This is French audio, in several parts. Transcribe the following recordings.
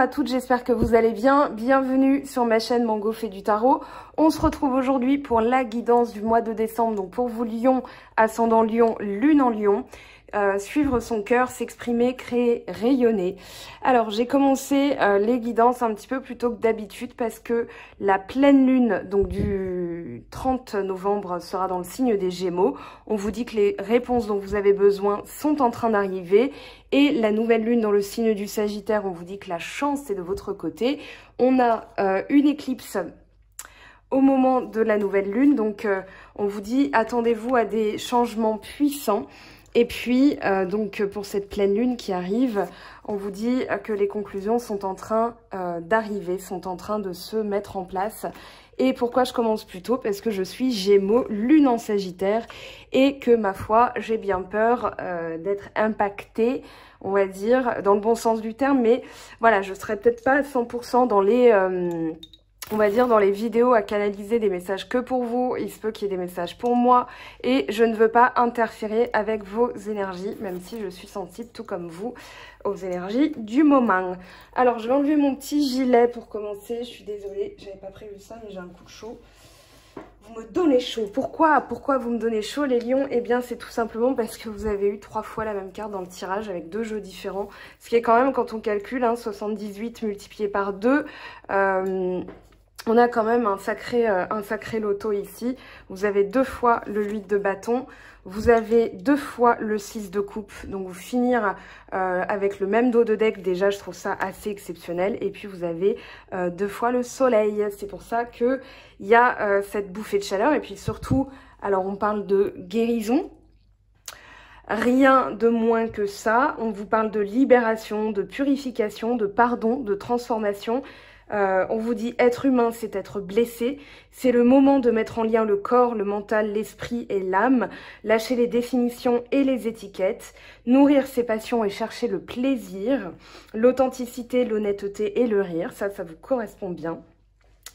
à toutes, j'espère que vous allez bien. Bienvenue sur ma chaîne Mango fait du tarot. On se retrouve aujourd'hui pour la guidance du mois de décembre. Donc pour vous Lion, ascendant Lion, lune en Lion. Suivre son cœur, s'exprimer, créer, rayonner. Alors j'ai commencé les guidances un petit peu plus tôt que d'habitude parce que la pleine lune donc du 30 novembre sera dans le signe des Gémeaux. On vous dit que les réponses dont vous avez besoin sont en train d'arriver et la nouvelle lune dans le signe du Sagittaire, on vous dit que la chance est de votre côté. On a une éclipse au moment de la nouvelle lune, donc on vous dit attendez-vous à des changements puissants. Et puis, donc pour cette pleine lune qui arrive, on vous dit que les conclusions sont en train d'arriver, sont en train de se mettre en place. Et pourquoi je commence plus tôt? Parce que je suis Gémeaux, lune en Sagittaire, et que ma foi, j'ai bien peur d'être impactée, on va dire, dans le bon sens du terme. Mais voilà, je serai peut-être pas à 100% dans les... on va dire dans les vidéos à canaliser des messages que pour vous, il se peut qu'il y ait des messages pour moi et je ne veux pas interférer avec vos énergies, même si je suis sensible tout comme vous aux énergies du moment. Alors je vais enlever mon petit gilet pour commencer, je suis désolée, j'avais pas prévu ça mais j'ai un coup de chaud. Vous me donnez chaud. Pourquoi vous me donnez chaud les lions? Eh bien c'est tout simplement parce que vous avez eu 3 fois la même carte dans le tirage avec 2 jeux différents. Ce qui est quand même, quand on calcule, hein, 78 multiplié par 2... on a quand même un sacré loto ici. Vous avez 2 fois le 8 de bâton. Vous avez 2 fois le 6 de coupe. Donc vous finir avec le même dos de deck, déjà je trouve ça assez exceptionnel. Et puis vous avez 2 fois le soleil. C'est pour ça qu'il y a cette bouffée de chaleur. Et puis surtout, alors on parle de guérison. Rien de moins que ça. On vous parle de libération, de purification, de pardon, de transformation. On vous dit être humain, c'est être blessé. C'est le moment de mettre en lien le corps, le mental, l'esprit et l'âme. Lâcher les définitions et les étiquettes. Nourrir ses passions et chercher le plaisir. L'authenticité, l'honnêteté et le rire. Ça vous correspond bien.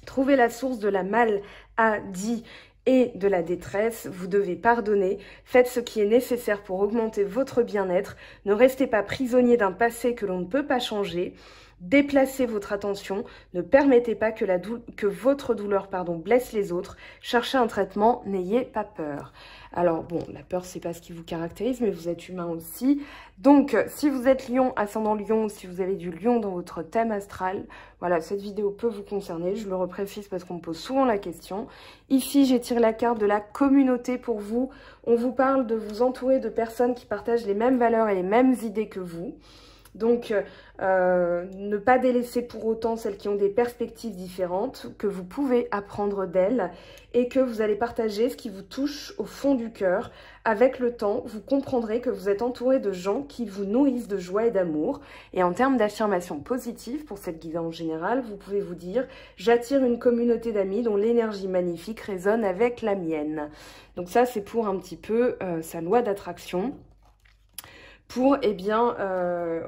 Trouver la source de la maladie et de la détresse, vous devez pardonner, faites ce qui est nécessaire pour augmenter votre bien-être, ne restez pas prisonnier d'un passé que l'on ne peut pas changer, déplacez votre attention, ne permettez pas que votre douleur blesse les autres, cherchez un traitement, n'ayez pas peur. Alors bon, la peur c'est pas ce qui vous caractérise, mais vous êtes humain aussi. Donc si vous êtes lion, ascendant lion, si vous avez du lion dans votre thème astral, voilà, cette vidéo peut vous concerner, je le reprécise parce qu'on me pose souvent la question. Ici, j'ai tiré la carte de la communauté pour vous. On vous parle de vous entourer de personnes qui partagent les mêmes valeurs et les mêmes idées que vous. Donc, ne pas délaisser pour autant celles qui ont des perspectives différentes, que vous pouvez apprendre d'elles et que vous allez partager ce qui vous touche au fond du cœur. Avec le temps, vous comprendrez que vous êtes entouré de gens qui vous nourrissent de joie et d'amour. Et en termes d'affirmation positive, pour cette guidance générale, vous pouvez vous dire « J'attire une communauté d'amis dont l'énergie magnifique résonne avec la mienne ». Donc ça, c'est pour un petit peu sa loi d'attraction. Pour, eh bien,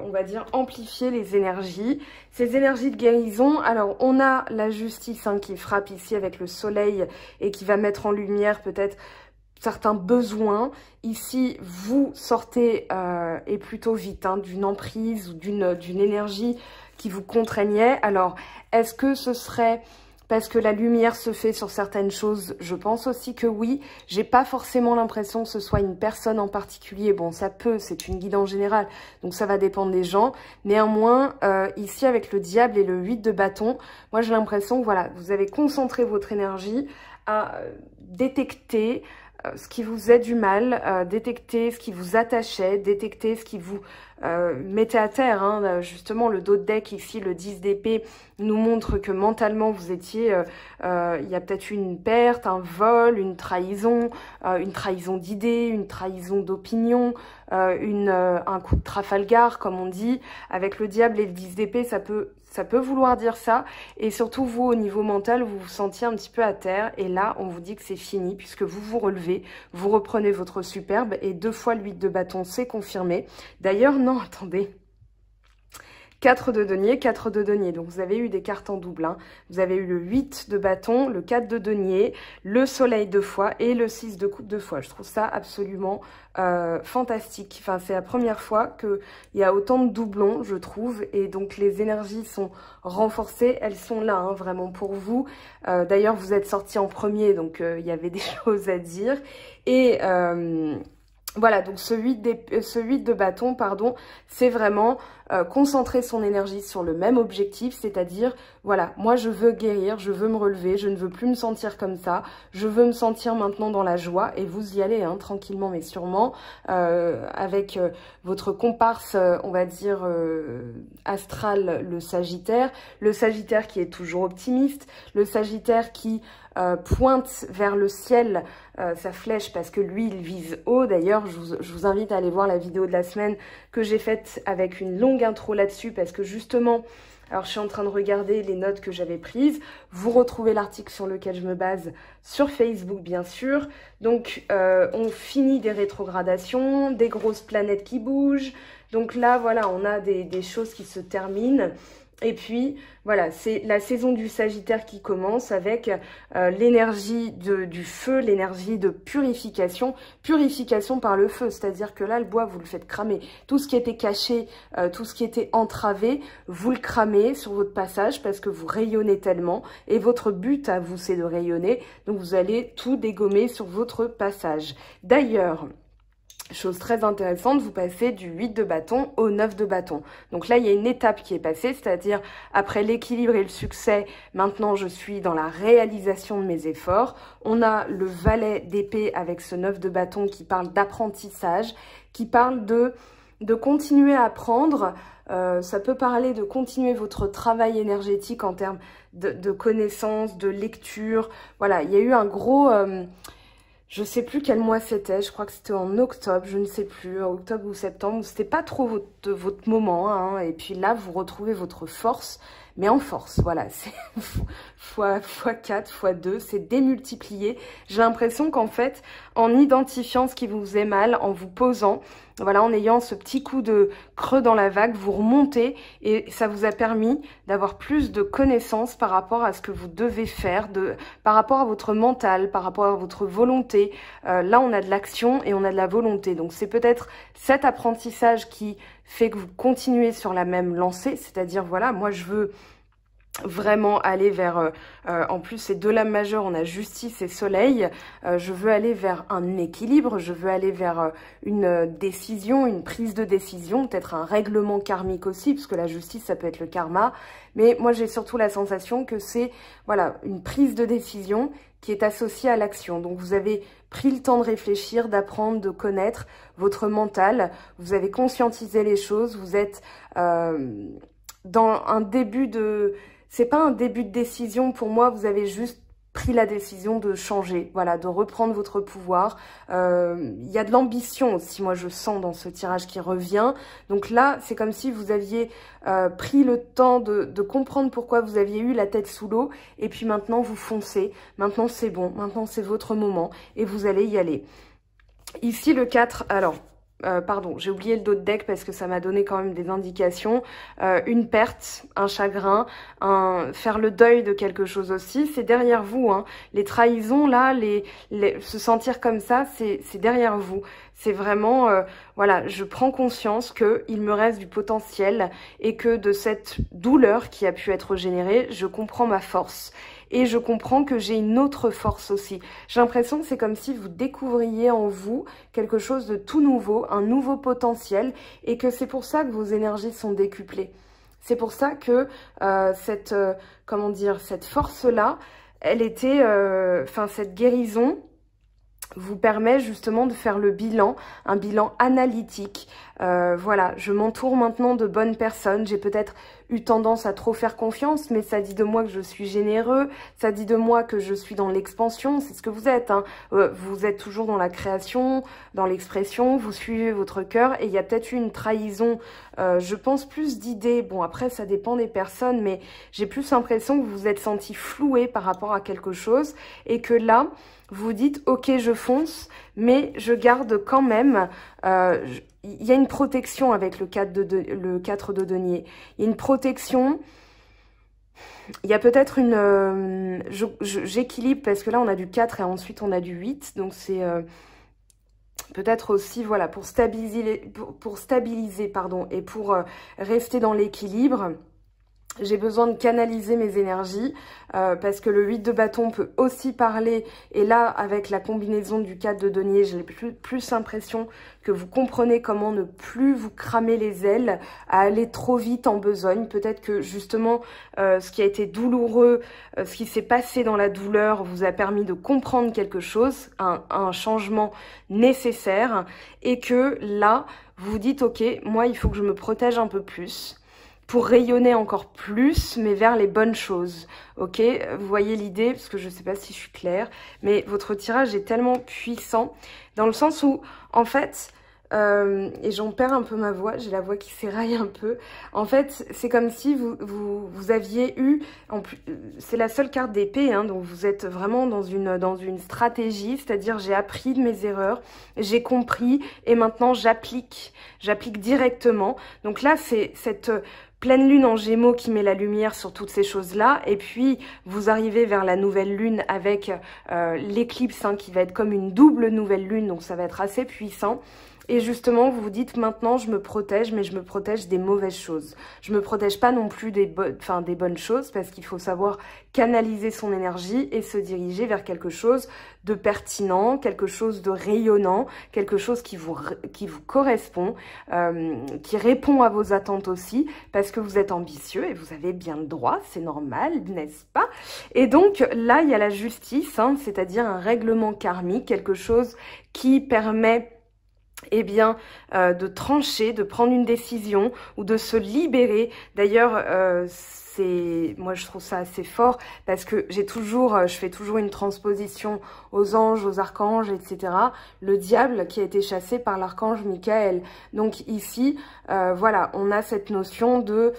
on va dire, amplifier les énergies. Ces énergies de guérison, alors on a la justice hein, qui frappe ici avec le soleil et qui va mettre en lumière peut-être certains besoins. Ici, vous sortez, et plutôt vite, hein, d'une emprise ou d'une énergie qui vous contraignait. Alors, est-ce que ce serait... parce que la lumière se fait sur certaines choses, je pense aussi que oui. J'ai pas forcément l'impression que ce soit une personne en particulier. Bon, ça peut, c'est une guidance générale, donc ça va dépendre des gens. Néanmoins, ici avec le diable et le 8 de bâton, moi j'ai l'impression que voilà, vous avez concentré votre énergie à détecter ce qui vous faisait du mal, détecter ce qui vous attachait, détecter ce qui vous mettait à terre. Hein. Justement, le dos de deck ici, le 10 d'épée, nous montre que mentalement, vous étiez... il y a peut-être eu une perte, un vol, une trahison d'idées, une trahison d'opinion, un coup de Trafalgar, comme on dit. Avec le diable et le 10 d'épée, ça peut vouloir dire ça. Et surtout, vous, au niveau mental, vous vous sentiez un petit peu à terre. Et là, on vous dit que c'est fini, puisque vous vous relevez, vous reprenez votre superbe. Et 2 fois le 8 de bâton, c'est confirmé. D'ailleurs, non, attendez. 4 de denier, 4 de denier. Donc, vous avez eu des cartes en double. Hein. Vous avez eu le 8 de bâton, le 4 de denier, le soleil 2 fois et le 6 de coupe 2 fois. Je trouve ça absolument fantastique. Enfin, c'est la première fois qu'il y a autant de doublons, je trouve. Et donc, les énergies sont renforcées. Elles sont là, hein, vraiment pour vous. D'ailleurs, vous êtes sortis en premier, donc il y avait des choses à dire. Et voilà, donc ce 8 de bâton, pardon, c'est vraiment concentrer son énergie sur le même objectif, c'est-à-dire, voilà, moi je veux guérir, je veux me relever, je ne veux plus me sentir comme ça, je veux me sentir maintenant dans la joie, et vous y allez, hein, tranquillement mais sûrement, avec votre comparse, on va dire, astral, le Sagittaire qui est toujours optimiste, le Sagittaire qui pointe vers le ciel sa flèche parce que lui il vise haut. D'ailleurs je vous invite à aller voir la vidéo de la semaine que j'ai faite avec une longue intro là-dessus parce que justement, alors je suis en train de regarder les notes que j'avais prises, vous retrouvez l'article sur lequel je me base sur Facebook bien sûr. Donc on finit des rétrogradations, des grosses planètes qui bougent, donc là voilà on a des choses qui se terminent. Et puis, voilà, c'est la saison du Sagittaire qui commence avec l'énergie du feu, l'énergie de purification. Purification par le feu, c'est-à-dire que là, le bois, vous le faites cramer. Tout ce qui était caché, tout ce qui était entravé, vous le cramez sur votre passage parce que vous rayonnez tellement. Et votre but à vous, c'est de rayonner. Donc, vous allez tout dégommer sur votre passage. D'ailleurs, chose très intéressante, vous passez du 8 de bâton au 9 de bâton. Donc là, il y a une étape qui est passée, c'est-à-dire après l'équilibre et le succès, maintenant je suis dans la réalisation de mes efforts. On a le valet d'épée avec ce 9 de bâton qui parle d'apprentissage, qui parle de continuer à apprendre. Ça peut parler de continuer votre travail énergétique en termes de connaissances, de lecture. Voilà, il y a eu un gros... je sais plus quel mois c'était, je crois que c'était en octobre, je ne sais plus, en octobre ou septembre, c'était pas trop votre moment, hein, et puis là, vous retrouvez votre force, mais en force, voilà, c'est fois 4, fois 2, c'est démultiplié. J'ai l'impression qu'en fait, en identifiant ce qui vous faisait mal, en vous posant, voilà, en ayant ce petit coup de creux dans la vague, vous remontez et ça vous a permis d'avoir plus de connaissances par rapport à ce que vous devez faire, par rapport à votre mental, par rapport à votre volonté. Là, on a de l'action et on a de la volonté. Donc, c'est peut-être cet apprentissage qui fait que vous continuez sur la même lancée. C'est-à-dire, voilà, moi, je veux vraiment aller vers, en plus c'est deux lames majeures, on a justice et soleil, je veux aller vers un équilibre, je veux aller vers une décision, une prise de décision, peut-être un règlement karmique aussi, parce que la justice ça peut être le karma, mais moi j'ai surtout la sensation que c'est voilà une prise de décision qui est associée à l'action. Donc vous avez pris le temps de réfléchir, d'apprendre, de connaître votre mental, vous avez conscientisé les choses, vous êtes dans un début de... C'est pas un début de décision pour moi, vous avez juste pris la décision de changer, voilà, de reprendre votre pouvoir. Il y a de l'ambition aussi, moi je sens dans ce tirage qui revient. Donc là, c'est comme si vous aviez pris le temps de comprendre pourquoi vous aviez eu la tête sous l'eau. Et puis maintenant, vous foncez. Maintenant, c'est bon. Maintenant, c'est votre moment. Et vous allez y aller. Ici, le 4, alors... pardon, j'ai oublié le dos de deck parce que ça m'a donné quand même des indications. Une perte, un chagrin, faire le deuil de quelque chose aussi, c'est derrière vous. Hein. Les trahisons, là, se sentir comme ça, c'est derrière vous. C'est vraiment, voilà, je prends conscience qu'il me reste du potentiel et que de cette douleur qui a pu être générée, je comprends ma force. Et je comprends que j'ai une autre force aussi. J'ai l'impression que c'est comme si vous découvriez en vous quelque chose de tout nouveau, un nouveau potentiel, et que c'est pour ça que vos énergies sont décuplées. C'est pour ça que comment dire, cette force-là, elle était, enfin cette guérison vous permet justement de faire le bilan, un bilan analytique. Voilà, je m'entoure maintenant de bonnes personnes. J'ai peut-être eu tendance à trop faire confiance, mais ça dit de moi que je suis généreux, ça dit de moi que je suis dans l'expansion, c'est ce que vous êtes. Hein. Vous êtes toujours dans la création, dans l'expression, vous suivez votre cœur, et il y a peut-être eu une trahison, je pense plus d'idées. Bon, après, ça dépend des personnes, mais j'ai plus l'impression que vous vous êtes senti floué par rapport à quelque chose, et que là, vous dites, ok, je fonce, mais je garde quand même il y a une protection avec le 4 de denier. Il y a une protection. Il y a peut-être une... j'équilibre parce que là, on a du 4 et ensuite on a du 8. Donc, c'est peut-être aussi, voilà, pour stabiliser, pardon, et pour rester dans l'équilibre. J'ai besoin de canaliser mes énergies parce que le 8 de bâton peut aussi parler. Et là, avec la combinaison du 4 de denier, j'ai plus l'impression que vous comprenez comment ne plus vous cramer les ailes à aller trop vite en besogne. Peut-être que justement, ce qui a été douloureux, ce qui s'est passé dans la douleur vous a permis de comprendre quelque chose, un changement nécessaire. Et que là, vous vous dites, ok, moi, il faut que je me protège un peu plus pour rayonner encore plus, mais vers les bonnes choses, ok? Vous voyez l'idée, parce que je ne sais pas si je suis claire, mais votre tirage est tellement puissant, dans le sens où, en fait, et j'en perds un peu ma voix, j'ai la voix qui s'éraille un peu, en fait, c'est comme si vous aviez eu, c'est la seule carte d'épée, hein, donc vous êtes vraiment dans une stratégie, c'est-à-dire j'ai appris de mes erreurs, j'ai compris, et maintenant j'applique directement. Donc là, c'est cette pleine lune en Gémeaux qui met la lumière sur toutes ces choses-là. Et puis, vous arrivez vers la nouvelle lune avec l'éclipse hein, qui va être comme une double nouvelle lune. Donc, ça va être assez puissant. Et justement, vous vous dites maintenant, je me protège, mais je me protège des mauvaises choses. Je me protège pas non plus des bonnes choses parce qu'il faut savoir canaliser son énergie et se diriger vers quelque chose de pertinent, quelque chose de rayonnant, quelque chose qui vous correspond, qui répond à vos attentes aussi parce que vous êtes ambitieux et vous avez bien le droit, c'est normal, n'est-ce pas? Et donc là, il y a la justice, hein, c'est-à-dire un règlement karmique, quelque chose qui permet eh bien, de trancher, de prendre une décision ou de se libérer. D'ailleurs, moi je trouve ça assez fort parce que je fais toujours une transposition aux anges, aux archanges, etc. Le diable qui a été chassé par l'archange Michael. Donc ici, voilà, on a cette notion de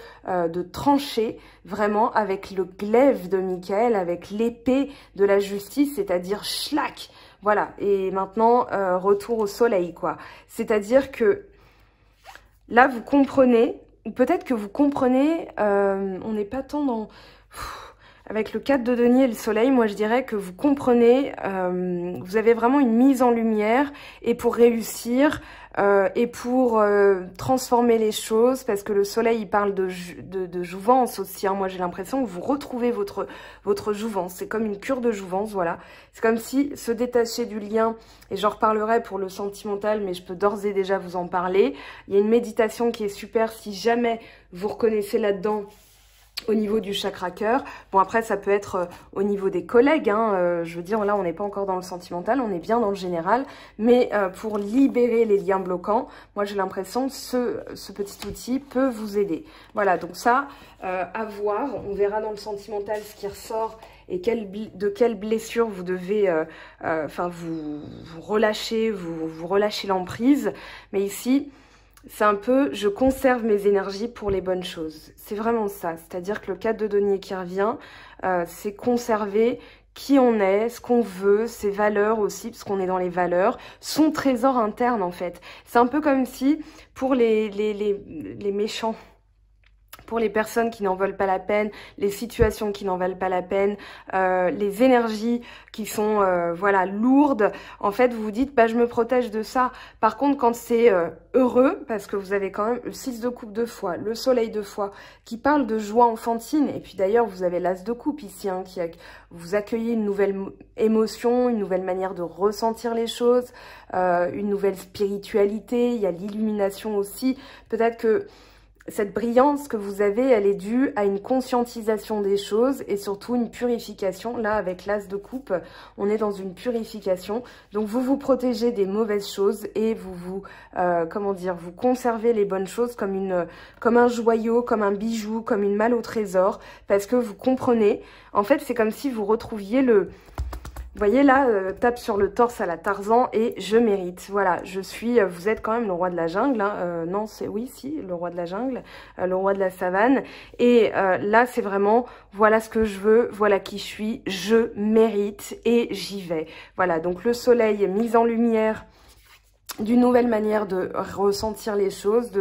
trancher vraiment avec le glaive de Michael, avec l'épée de la justice, c'est-à-dire schlack. Voilà, et maintenant, retour au soleil, quoi. C'est-à-dire que là, vous comprenez, ou peut-être que vous comprenez, on n'est pas tant dans... Avec le 4 de denier et le soleil, moi je dirais que vous comprenez, vous avez vraiment une mise en lumière et pour réussir et pour transformer les choses, parce que le soleil il parle de jouvence aussi, hein. Moi j'ai l'impression que vous retrouvez votre jouvence, c'est comme une cure de jouvence, voilà. C'est comme si se détacher du lien, et j'en reparlerai pour le sentimental, mais je peux d'ores et déjà vous en parler. Il y a une méditation qui est super si jamais vous reconnaissez là-dedans, au niveau du chakra cœur. Bon, après, ça peut être au niveau des collègues, hein, je veux dire, là, on n'est pas encore dans le sentimental, on est bien dans le général, mais pour libérer les liens bloquants, moi, j'ai l'impression que ce petit outil peut vous aider. Voilà, donc ça, à voir, on verra dans le sentimental ce qui ressort et de quelle blessure vous devez vous relâcher, vous relâcher l'emprise, mais ici... C'est un peu, je conserve mes énergies pour les bonnes choses. C'est vraiment ça. C'est-à-dire que le 4 de denier qui revient, c'est conserver qui on est, ce qu'on veut, ses valeurs aussi, parce qu'on est dans les valeurs, son trésor interne en fait. C'est un peu comme si, pour les méchants, pour les personnes qui n'en veulent pas la peine, les situations qui n'en valent pas la peine, les énergies qui sont voilà lourdes, en fait vous vous dites bah je me protège de ça. Par contre quand c'est heureux, parce que vous avez quand même le 6 de coupe 2 fois, le soleil 2 fois, qui parle de joie enfantine, et puis d'ailleurs vous avez l'as de coupe ici, hein, vous accueillez une nouvelle émotion, une nouvelle manière de ressentir les choses, une nouvelle spiritualité, il y a l'illumination aussi, peut-être que cette brillance que vous avez, elle est due à une conscientisation des choses et surtout une purification. Là, avec l'as de coupe, on est dans une purification. Donc, vous vous protégez des mauvaises choses et vous conservez les bonnes choses comme un joyau, comme un bijou, comme une malle au trésor. Parce que vous comprenez, en fait, c'est comme si vous retrouviez vous voyez là, tape sur le torse à la Tarzan et je mérite. Voilà, vous êtes quand même le roi de la jungle. Hein. Non, le roi de la jungle, le roi de la savane. Et là, c'est vraiment, voilà ce que je veux, voilà qui je suis, je mérite et j'y vais. Voilà, donc le soleil est mis en lumière d'une nouvelle manière de ressentir les choses,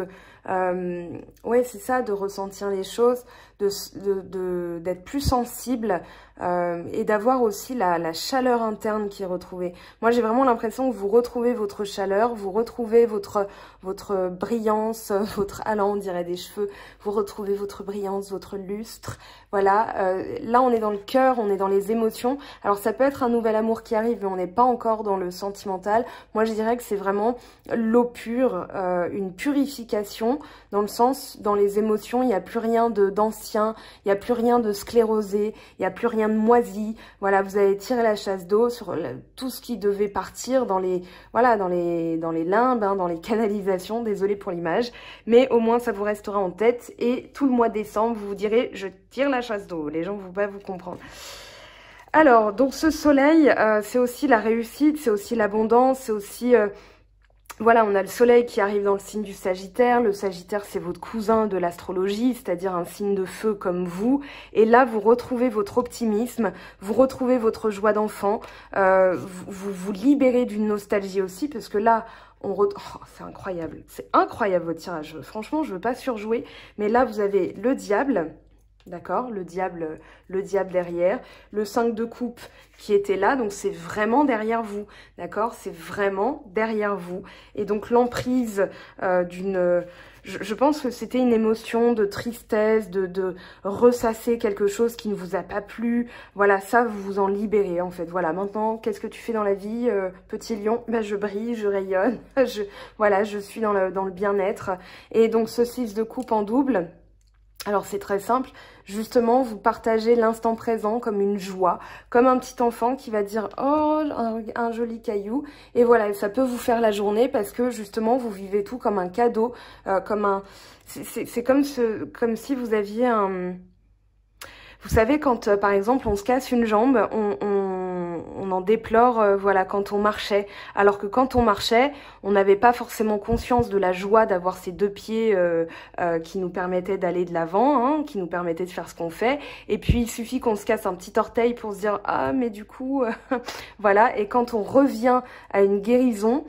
ouais, c'est ça, de ressentir les choses, d'être plus sensible et d'avoir aussi la chaleur interne qui est retrouvée. Moi, j'ai vraiment l'impression que vous retrouvez votre chaleur, vous retrouvez votre brillance, là, on dirait des cheveux, vous retrouvez votre brillance, votre lustre. Voilà, là, on est dans le cœur, on est dans les émotions. Alors, ça peut être un nouvel amour qui arrive, mais on n'est pas encore dans le sentimental. Moi, je dirais que c'est vraiment l'eau pure, une purification, dans le sens, dans les émotions, il n'y a plus rien d'ancien, il n'y a plus rien de sclérosé, il n'y a plus rien de moisi. Voilà, vous allez tirer la chasse d'eau sur tout ce qui devait partir dans les, voilà, dans les limbes, hein, dans les canalisations, désolée pour l'image, mais au moins ça vous restera en tête et tout le mois de décembre, vous vous direz, je tire la chasse d'eau, les gens ne vont pas vous comprendre. Alors, donc ce soleil, c'est aussi la réussite, c'est aussi l'abondance, c'est aussi... voilà, on a le soleil qui arrive dans le signe du Sagittaire. Le Sagittaire, c'est votre cousin de l'astrologie, c'est-à-dire un signe de feu comme vous. Et là, vous retrouvez votre optimisme, vous retrouvez votre joie d'enfant, vous vous libérez d'une nostalgie aussi, parce que là, c'est incroyable. C'est incroyable votre tirage. Franchement, je ne veux pas surjouer, mais là, vous avez le diable. D'accord, le diable derrière, le 5 de coupe qui était là, donc c'est vraiment derrière vous, d'accord, c'est vraiment derrière vous. Et donc l'emprise d'une... Je pense que c'était une émotion de tristesse, de ressasser quelque chose qui ne vous a pas plu. Voilà, ça, vous vous en libérez en fait. Voilà, maintenant, qu'est-ce que tu fais dans la vie, petit lion? Ben, je brille, je rayonne, voilà, je suis dans le bien-être. Et donc ce 6 de coupe en double... Alors c'est très simple, justement vous partagez l'instant présent comme une joie, comme un petit enfant qui va dire « Oh, un joli caillou » et voilà, ça peut vous faire la journée parce que justement vous vivez tout comme un cadeau, comme un... C'est comme si vous aviez un... Vous savez, quand par exemple on se casse une jambe, on en déplore voilà, quand on marchait. Alors que quand on marchait, on n'avait pas forcément conscience de la joie d'avoir ces deux pieds qui nous permettaient d'aller de l'avant, hein, qui nous permettaient de faire ce qu'on fait. Et puis il suffit qu'on se casse un petit orteil pour se dire « Ah, mais du coup... voilà. Et quand on revient à une guérison...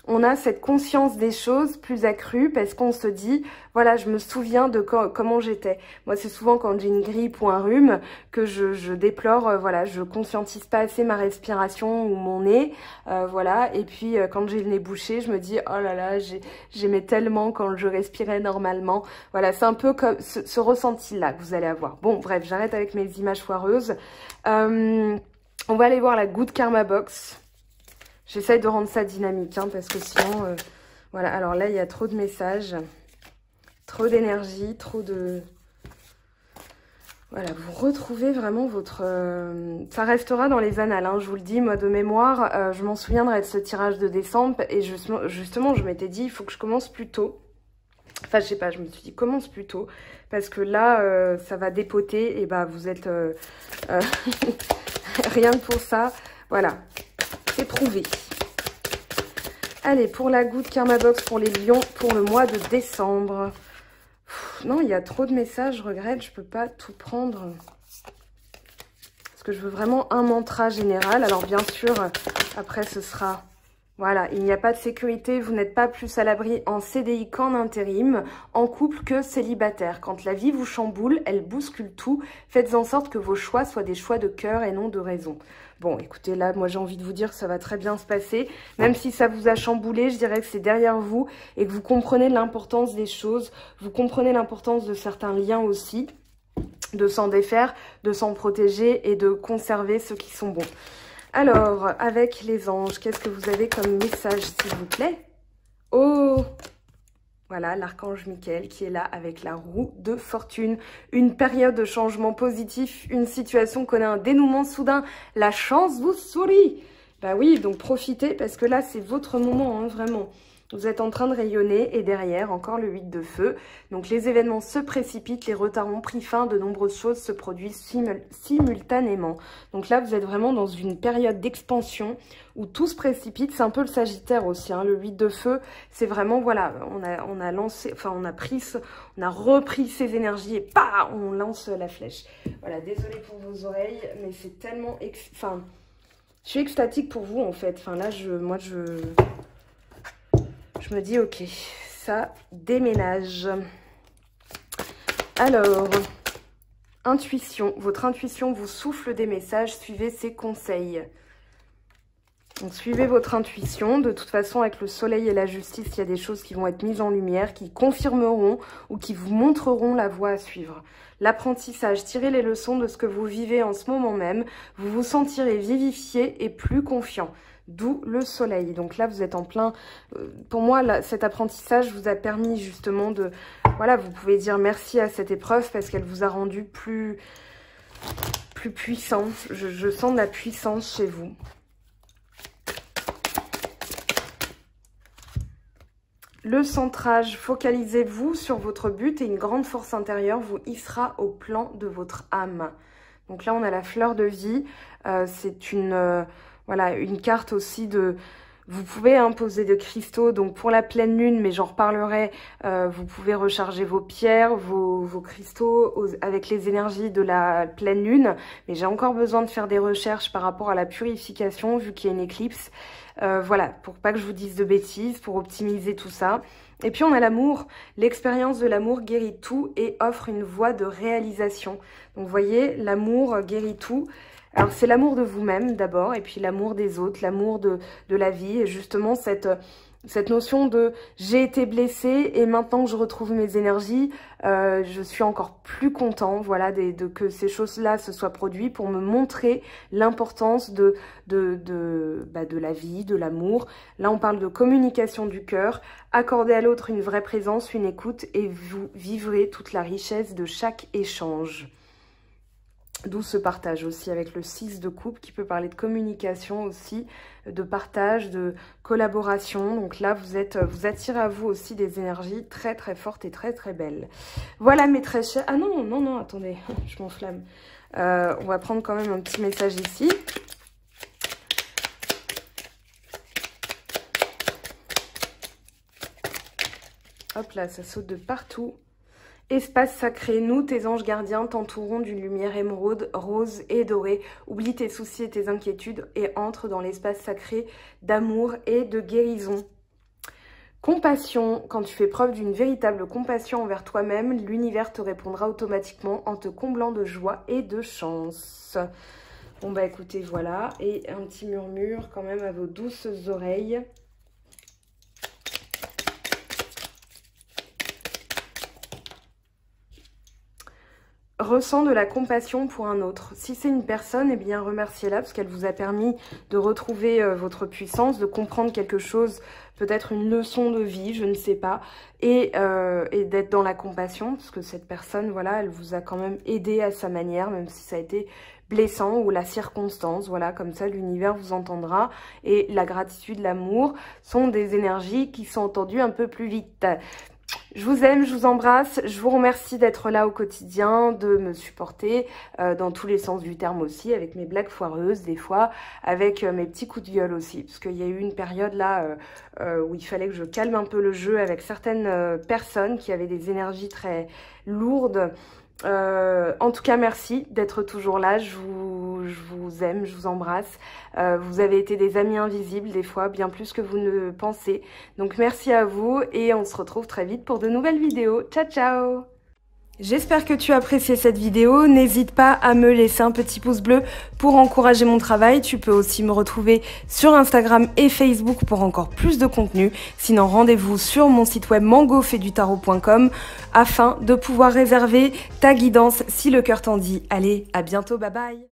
On a cette conscience des choses plus accrue parce qu'on se dit, voilà, je me souviens de comment j'étais. Moi, c'est souvent quand j'ai une grippe ou un rhume que je déplore, voilà, je conscientise pas assez ma respiration ou mon nez, voilà. Et puis, quand j'ai le nez bouché, je me dis, oh là là, j'aimais tellement quand je respirais normalement. Voilà, c'est un peu comme ce ressenti-là que vous allez avoir. Bon, bref, j'arrête avec mes images foireuses. On va aller voir la Good Karma Box. J'essaye de rendre ça dynamique, hein, parce que sinon, voilà. Alors là, il y a trop de messages, trop d'énergie, trop de... Voilà, vous retrouvez vraiment votre... Ça restera dans les annales, hein, je vous le dis, moi de mémoire, je m'en souviendrai de ce tirage de décembre. Et justement, je m'étais dit, il faut que je commence plus tôt. Enfin, je sais pas, je me suis dit, commence plus tôt. Parce que là, ça va dépoter, et bah, vous êtes... rien que pour ça, voilà. C'est prouvé. Allez, pour la Good Karma Box pour les lions pour le mois de décembre. Non, il y a trop de messages, je regrette, je peux pas tout prendre. Parce que je veux vraiment un mantra général. Alors bien sûr, après ce sera... Voilà, il n'y a pas de sécurité, vous n'êtes pas plus à l'abri en CDI qu'en intérim, en couple que célibataire. Quand la vie vous chamboule, elle bouscule tout. Faites en sorte que vos choix soient des choix de cœur et non de raison. Bon, écoutez, là, moi, j'ai envie de vous dire que ça va très bien se passer. Même si ça vous a chamboulé, je dirais que c'est derrière vous et que vous comprenez l'importance des choses. Vous comprenez l'importance de certains liens aussi, de s'en défaire, de s'en protéger et de conserver ceux qui sont bons. Alors, avec les anges, qu'est-ce que vous avez comme message, s'il vous plaît? Oh! Voilà, l'archange Michael qui est là avec la roue de fortune. Une période de changement positif, une situation connaît un dénouement soudain. La chance vous sourit. Bah oui, donc profitez parce que là, c'est votre moment, hein, vraiment. Vous êtes en train de rayonner et derrière, encore le 8 de feu. Donc les événements se précipitent, les retards ont pris fin, de nombreuses choses se produisent simultanément. Donc là, vous êtes vraiment dans une période d'expansion où tout se précipite. C'est un peu le Sagittaire aussi, hein. Le 8 de feu, c'est vraiment, voilà, on a lancé, enfin on a repris ses énergies et bah, on lance la flèche. Voilà, désolée pour vos oreilles, mais c'est tellement, enfin, je suis extatique pour vous en fait. Enfin là, je me dis ok, ça déménage. Alors, intuition. Votre intuition vous souffle des messages, suivez ses conseils. Donc suivez votre intuition. De toute façon, avec le soleil et la justice, il y a des choses qui vont être mises en lumière, qui confirmeront ou qui vous montreront la voie à suivre. L'apprentissage, tirez les leçons de ce que vous vivez en ce moment même. Vous vous sentirez vivifié et plus confiant. D'où le soleil. Donc là, vous êtes en plein... pour moi, là, cet apprentissage vous a permis justement de... Voilà, vous pouvez dire merci à cette épreuve parce qu'elle vous a rendu plus puissant. Je sens de la puissance chez vous. Le centrage, focalisez-vous sur votre but et une grande force intérieure vous hissera au plan de votre âme. Donc là, on a la fleur de vie. C'est une... voilà, une carte aussi de... Vous pouvez imposer de cristaux, donc pour la pleine lune, mais j'en reparlerai, vous pouvez recharger vos pierres, vos cristaux avec les énergies de la pleine lune. Mais j'ai encore besoin de faire des recherches par rapport à la purification, vu qu'il y a une éclipse. Voilà, pour pas que je vous dise de bêtises, pour optimiser tout ça. Et puis on a l'amour. L'expérience de l'amour guérit tout et offre une voie de réalisation. Donc vous voyez, l'amour guérit tout. Alors c'est l'amour de vous-même d'abord, et puis l'amour des autres, l'amour de la vie, et justement cette notion de j'ai été blessée et maintenant que je retrouve mes énergies, je suis encore plus content, voilà, que ces choses-là se soient produites pour me montrer l'importance de la vie, de l'amour. Là on parle de communication du cœur, accorder à l'autre une vraie présence, une écoute, et vous vivrez toute la richesse de chaque échange. D'où ce partage aussi avec le 6 de coupe qui peut parler de communication aussi, de partage, de collaboration. Donc là, vous attirez à vous aussi des énergies très très fortes et très très belles. Voilà mes très chers... Ah non, non, non, attendez, je m'enflamme. On va prendre quand même un petit message ici. Hop là, ça saute de partout. Espace sacré, nous, tes anges gardiens, t'entoureront d'une lumière émeraude, rose et dorée. Oublie tes soucis et tes inquiétudes et entre dans l'espace sacré d'amour et de guérison. Compassion, quand tu fais preuve d'une véritable compassion envers toi-même, l'univers te répondra automatiquement en te comblant de joie et de chance. Bon bah écoutez, voilà, et un petit murmure quand même à vos douces oreilles. Ressent de la compassion pour un autre. Si c'est une personne, eh bien remerciez-la parce qu'elle vous a permis de retrouver votre puissance, de comprendre quelque chose, peut-être une leçon de vie, je ne sais pas, et d'être dans la compassion parce que cette personne, voilà, elle vous a quand même aidé à sa manière, même si ça a été blessant ou la circonstance, voilà, comme ça l'univers vous entendra. Et la gratitude, l'amour sont des énergies qui sont entendues un peu plus vite. Je vous aime, je vous embrasse, je vous remercie d'être là au quotidien, de me supporter dans tous les sens du terme aussi, avec mes blagues foireuses des fois, avec mes petits coups de gueule aussi, parce qu'il y a eu une période là où il fallait que je calme un peu le jeu avec certaines personnes qui avaient des énergies très lourdes. En tout cas, merci d'être toujours là, je vous aime, je vous embrasse. Vous avez été des amis invisibles des fois, bien plus que vous ne pensez. Donc merci à vous et on se retrouve très vite pour de nouvelles vidéos. Ciao, ciao! J'espère que tu as apprécié cette vidéo. N'hésite pas à me laisser un petit pouce bleu pour encourager mon travail. Tu peux aussi me retrouver sur Instagram et Facebook pour encore plus de contenu. Sinon, rendez-vous sur mon site web mangofaidutarot.com afin de pouvoir réserver ta guidance si le cœur t'en dit. Allez, à bientôt, bye bye!